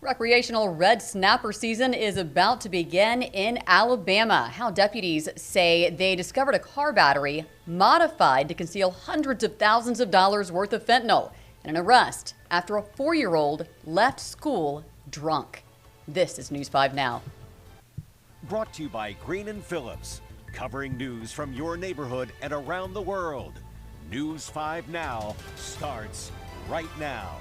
Recreational red snapper season is about to begin in Alabama. How deputies say they discovered a car battery modified to conceal hundreds of thousands of dollars worth of fentanyl, and an arrest after a 4-year-old left school drunk. This is News 5 Now. Brought to you by Green & Phillips, covering news from your neighborhood and around the world. News 5 Now starts right now.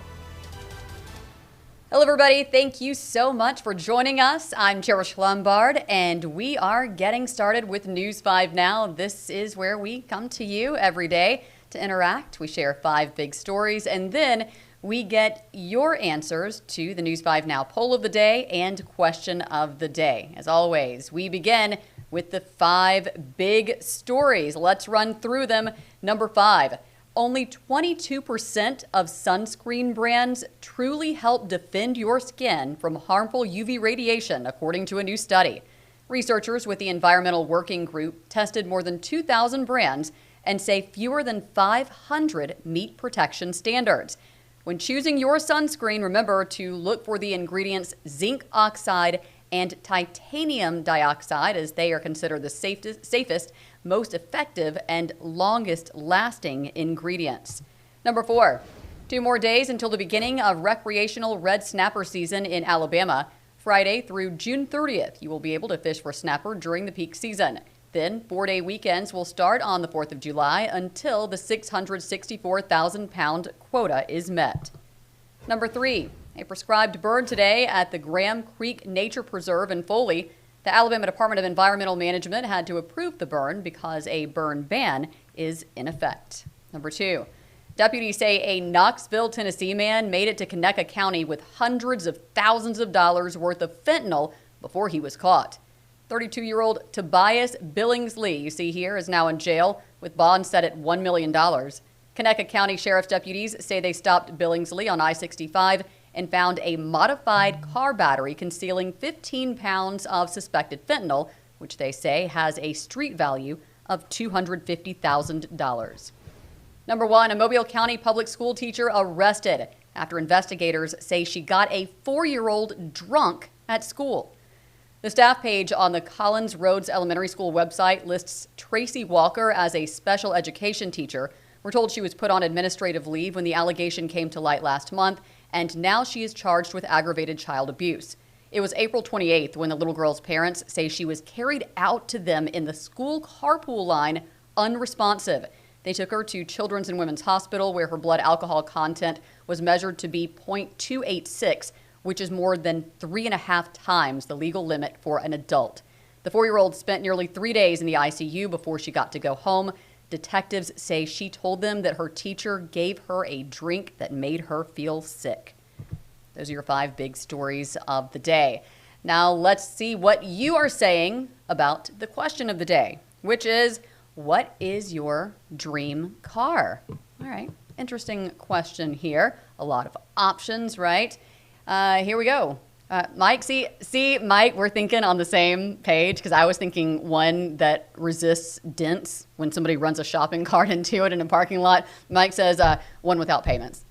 Hello, everybody. Thank you so much for joining us. I'm Cherish Lombard, and we are getting started with News 5 Now. This is where we come to you every day to interact. We share 5 big stories, and then we get your answers to the News 5 Now poll of the day and question of the day. As always, we begin with the 5 big stories. Let's run through them. Number 5. Only 22% of sunscreen brands truly help defend your skin from harmful UV radiation, according to a new study. Researchers with the Environmental Working Group tested more than 2,000 brands and say fewer than 500 meet protection standards. When choosing your sunscreen, remember to look for the ingredients zinc oxide and titanium dioxide, as they are considered the safest, most effective, and longest lasting ingredients. Number 4, 2 more days until the beginning of recreational red snapper season in Alabama. Friday through June 30th, you will be able to fish for snapper during the peak season. Then 4-day weekends will start on the 4th of July until the 664,000-pound quota is met. Number 3, a prescribed burn today at the Graham Creek Nature Preserve in Foley. The Alabama Department of Environmental Management had to approve the burn because a burn ban is in effect. Number 2, deputies say a Knoxville, Tennessee man made it to Conecuh County with hundreds of thousands of dollars worth of fentanyl before he was caught. 32-year-old Tobias Billingsley, you see here, is now in jail with bond set at $1 million. Conecuh County Sheriff's deputies say they stopped Billingsley on I-65 and found a modified car battery concealing 15 pounds of suspected fentanyl, which they say has a street value of $250,000. Number 1, a Mobile County public school teacher arrested after investigators say she got a 4-year-old drunk at school. The staff page on the Collins Roads Elementary School website lists Tracy Walker as a special education teacher. We're told she was put on administrative leave when the allegation came to light last month, and now she is charged with aggravated child abuse. It was April 28th when the little girl's parents say she was carried out to them in the school carpool line unresponsive. They took her to Children's and Women's Hospital, where her blood alcohol content was measured to be .286, which is more than 3.5 times the legal limit for an adult. The 4-year-old spent nearly 3 days in the ICU before she got to go home. Detectives say she told them that her teacher gave her a drink that made her feel sick. Those are your 5 big stories of the day. Now let's see what you are saying about the question of the day, which is, what is your dream car? All right, interesting question here. A lot of options, right? Here we go. Mike, see, Mike, we're thinking on the same page, because I was thinking one that resists dents when somebody runs a shopping cart into it in a parking lot. Mike says one without payments.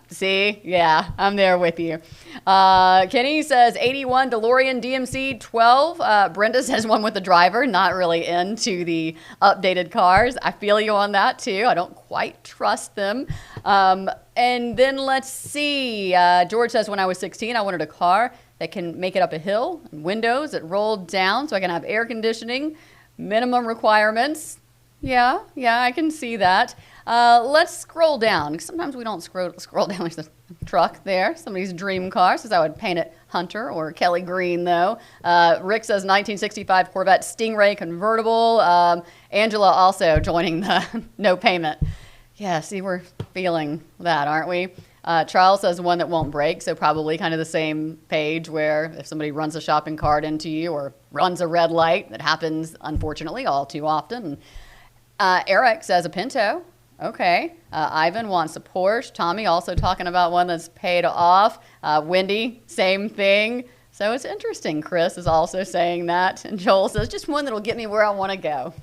See? Yeah, I'm there with you. Kenny says 81 DeLorean DMC 12. Brenda says one with a driver. Not really into the updated cars. I feel you on that, too. I don't quite trust them. And then let's see. George says when I was 16, I wanted a car that can make it up a hill, and windows that roll down so I can have air conditioning, minimum requirements. Yeah, I can see that. Let's scroll down. Sometimes we don't scroll down. There's a truck there, somebody's dream car. Says I would paint it Hunter or Kelly Green, though. Rick says 1965 Corvette Stingray convertible. Angela also joining the no payment. Yeah, see, we're feeling that, aren't we? Charles says one that won't break, so probably kind of the same page where if somebody runs a shopping cart into you or runs a red light, that happens, unfortunately, all too often. Eric says a Pinto. Okay. Ivan wants a Porsche. Tommy also talking about one that's paid off. Wendy, same thing. So it's interesting. Chris is also saying that. And Joel says just one that'll get me where I want to go.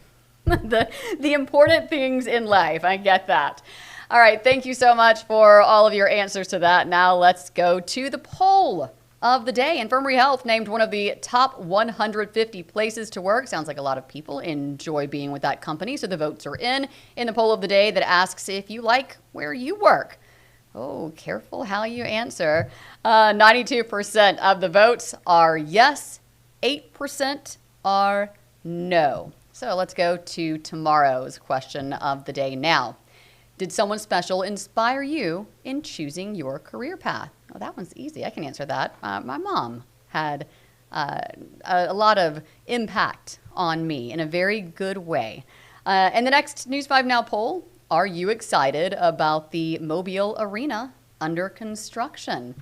the important things in life. I get that. All right. Thank you so much for all of your answers to that. Now let's go to the poll. of the day. Infirmary Health named one of the top 150 places to work. Sounds like a lot of people enjoy being with that company, so the votes are in the poll of the day that asks if you like where you work. Oh, careful how you answer. 92% of the votes are yes, 8% are no. So let's go to tomorrow's question of the day now. Did someone special inspire you in choosing your career path? Oh, that one's easy. I can answer that. My mom had a lot of impact on me in a very good way. And the next News 5 Now poll, are you excited about the Mobile Arena under construction?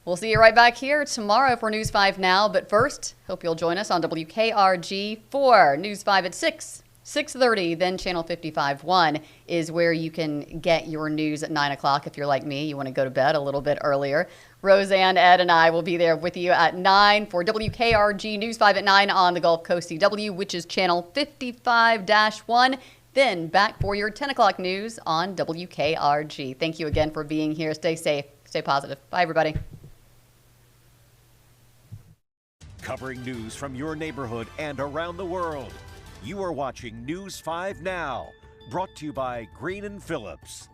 We'll see you right back here tomorrow for News 5 Now. But first, hope you'll join us on WKRG for News 5 at 6. 6:30, then Channel 55.1 is where you can get your news at 9 o'clock. If you're like me, you want to go to bed a little bit earlier. Roseanne, Ed, and I will be there with you at 9 for WKRG News 5 at 9 on the Gulf Coast CW, which is Channel 55-1. Then back for your 10 o'clock news on WKRG. Thank you again for being here. Stay safe. Stay positive. Bye, everybody. Covering news from your neighborhood and around the world. You are watching News 5 Now, brought to you by Green & Phillips.